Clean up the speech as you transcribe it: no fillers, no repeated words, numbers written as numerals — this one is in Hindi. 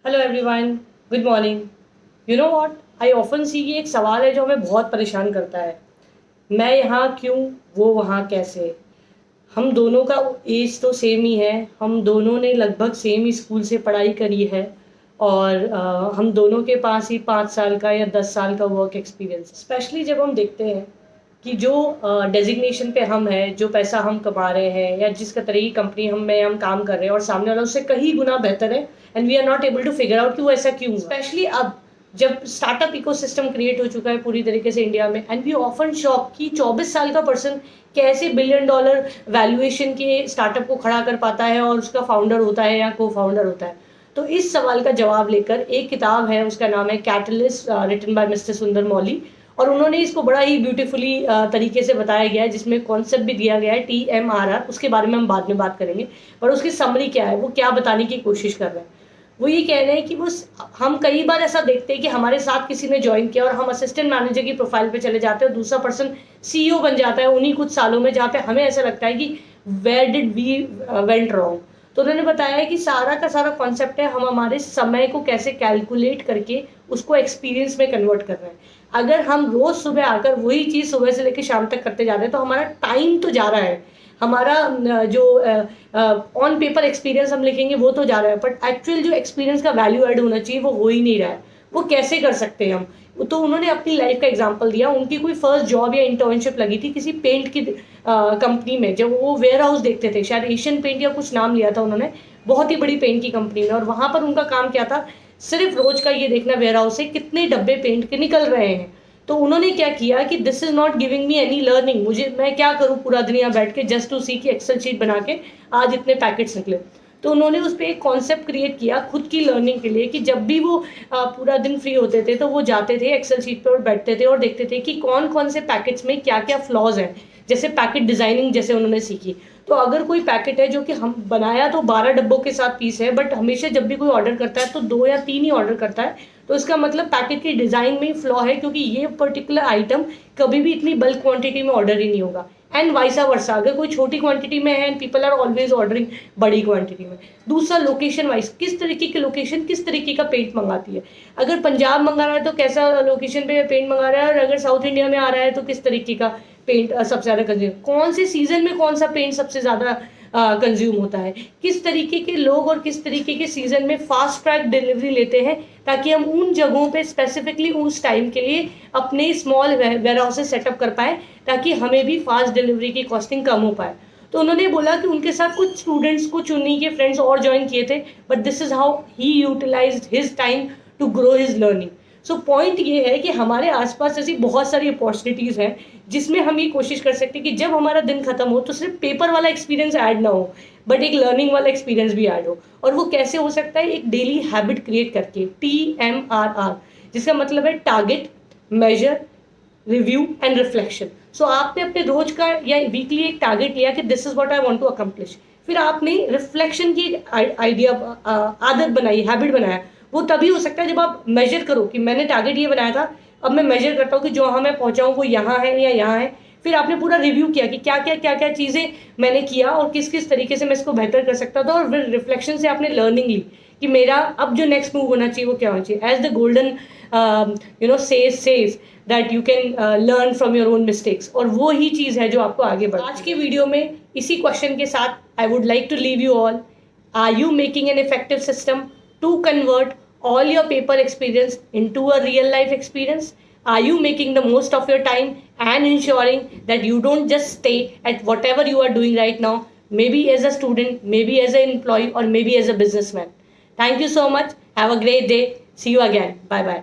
Hello everyone, good morning. You know what, I often see कि एक सवाल है जो हमें बहुत परेशान करता है। मैं यहाँ क्यों, वो वहाँ कैसे। हम दोनों का एज तो सेम ही है, हम दोनों ने लगभग सेम ही स्कूल से पढ़ाई करी है और हम दोनों के पास ही 5 साल का या 10 साल का वर्क एक्सपीरियंस। स्पेशली जब हम देखते हैं कि जो डेजिग्नेशन पे हम हैं, जो पैसा हम कमा रहे हैं या जिस तरह की कंपनी हम काम कर रहे हैं और सामने वाला उससे कहीं गुना बेहतर है, and we are not able to figure out कि वो ऐसा क्यों। स्पेशली अब जब स्टार्टअप इकोसिस्टम क्रिएट हो चुका है पूरी तरीके से इंडिया में, एंड वी ऑफन शॉक कि 24 साल का पर्सन कैसे $1 बिलियन वैल्यूएशन के स्टार्टअप को खड़ा कर पाता है और उसका फाउंडर होता है या को फाउंडर होता है। तो इस सवाल का जवाब लेकर एक किताब है, उसका नाम है कैटलिस्ट, रिटन बाय मिस्टर सुंदर मौली, और उन्होंने इसको बड़ा ही ब्यूटीफुली तरीके से बताया गया है, जिसमें कॉन्सेप्ट भी दिया गया है TMRR। उसके बारे में हम बाद में बात करेंगे, पर उसकी समरी क्या है, वो क्या बताने की कोशिश कर रहे हैं। वो ये कह रहे हैं कि वो हम कई बार ऐसा देखते हैं कि हमारे साथ किसी ने ज्वाइन किया और हम असिस्टेंट मैनेजर की प्रोफाइल पे चले जाते हैं और दूसरा पर्सन CEO बन जाता है उन्हीं कुछ सालों में, जहाँ पे हमें ऐसा लगता है कि where did we went wrong. तो उन्होंने बताया है कि सारा का सारा कॉन्सेप्ट है, हम हमारे समय को कैसे कैलकुलेट करके उसको एक्सपीरियंस में कन्वर्ट कर रहे हैं। अगर हम रोज सुबह आकर वही चीज़ सुबह से लेकर शाम तक करते जा रहे हैं तो हमारा टाइम तो जा रहा है, हमारा जो ऑन पेपर एक्सपीरियंस हम लिखेंगे वो तो जा रहा है, बट एक्चुअल जो एक्सपीरियंस का वैल्यू ऐड होना चाहिए वो हो ही नहीं रहा है। वो कैसे कर सकते हैं हम। तो उन्होंने अपनी लाइफ का एग्जांपल दिया। उनकी कोई फर्स्ट जॉब या इंटर्नशिप लगी थी किसी पेंट की कंपनी में, जब वो वेयर हाउस देखते थे, शायद एशियन पेंट या कुछ नाम लिया था उन्होंने, बहुत ही बड़ी पेंट की कंपनी में। और वहाँ पर उनका काम क्या था, सिर्फ रोज का ये देखना वेयर हाउस से कितने डब्बे पेंट के निकल रहे हैं। तो उन्होंने क्या किया कि this is not giving me any learning, मुझे मैं क्या करूँ पूरा दिन यहाँ बैठ के जस्ट टू सी की एक्सेल शीट बना के आज इतने पैकेट्स निकले। तो उन्होंने उस पर एक कॉन्सेप्ट क्रिएट किया खुद की लर्निंग के लिए कि जब भी वो पूरा दिन फ्री होते थे तो वो जाते थे एक्सेल शीट पे और बैठते थे और देखते थे कि कौन कौन से पैकेट्स में क्या क्या फ्लॉज हैं। जैसे पैकेट डिजाइनिंग जैसे उन्होंने सीखी, तो अगर कोई पैकेट है जो कि हम बनाया तो 12 डब्बों के साथ पीस है, बट हमेशा जब भी कोई ऑर्डर करता है तो 2 या 3 ही ऑर्डर करता है, तो इसका मतलब पैकेट की डिजाइन में ही फ्लॉ है, क्योंकि ये पर्टिकुलर आइटम कभी भी इतनी बल्क क्वांटिटी में ऑर्डर ही नहीं होगा। एंड वाइसा वर्सा, अगर कोई छोटी क्वांटिटी में है and people are always ordering बड़ी क्वांटिटी में। दूसरा, लोकेशन वाइज, किस तरीके की लोकेशन किस तरीके का पेंट मंगाती है। अगर पंजाब मंगा रहा है तो कैसा लोकेशन पे पेंट मंगा रहा है, और अगर साउथ इंडिया में आ रहा है तो किस तरीके का पेंट सबसे ज़्यादा कंज्यूम, कौन से सीजन में कौन सा पेंट सबसे ज़्यादा कंज्यूम होता है, किस तरीके के लोग और किस तरीके के सीजन में फास्ट ट्रैक डिलीवरी लेते हैं, ताकि हम उन जगहों पे स्पेसिफिकली उस टाइम के लिए अपने स्मॉल वेयर हाउसेस सेटअप कर पाए, ताकि हमें भी फास्ट डिलीवरी की कॉस्टिंग कम हो पाए। तो उन्होंने बोला कि उनके साथ कुछ स्टूडेंट्स, कुछ उन्हीं के फ्रेंड्स और ज्वाइन किए थे, but this is how he utilized his time to grow his learning. So point ये है कि हमारे आसपास ऐसी बहुत सारी अपॉर्चुनिटीज़ हैं जिसमें हम ये कोशिश कर सकते हैं कि जब हमारा दिन खत्म हो तो सिर्फ पेपर वाला एक्सपीरियंस ऐड ना हो, बट एक लर्निंग वाला एक्सपीरियंस भी ऐड हो। और वो कैसे हो सकता है, एक डेली हैबिट क्रिएट करके, TMRR, जिसका मतलब है target, measure, review and reflection. So आपने अपने रोज का या वीकली एक टारगेट लिया कि this is what I want to accomplish, फिर आपने रिफ्लेक्शन की आइडिया, आदत बनाई, हैबिट बनाया। वो तभी हो सकता है जब आप मेजर करो कि मैंने टारगेट ये बनाया था, अब मैं मेजर करता हूँ कि जो हाँ मैं पहुँचा हूँ वो यहाँ है या यहाँ है। फिर आपने पूरा रिव्यू किया कि क्या क्या चीज़ें मैंने किया और किस किस तरीके से मैं इसको बेहतर कर सकता था, और फिर रिफ्लेक्शन से आपने लर्निंग ली कि मेरा अब जो नेक्स्ट मूव होना चाहिए वो क्या होना चाहिए। As the golden says that you can learn from your own mistakes, और वो ही चीज़ है जो आपको आगे बढ़। आज की वीडियो में इसी क्वेश्चन के साथ I would like to leave you all. Are you making an effective system to convert all your paper experience into a real life experience? Are you making the most of your time and ensuring that you don't just stay at whatever you are doing right now, maybe as a student, maybe as an employee, or maybe as a businessman? Thank you so much. Have a great day. See you again. Bye bye.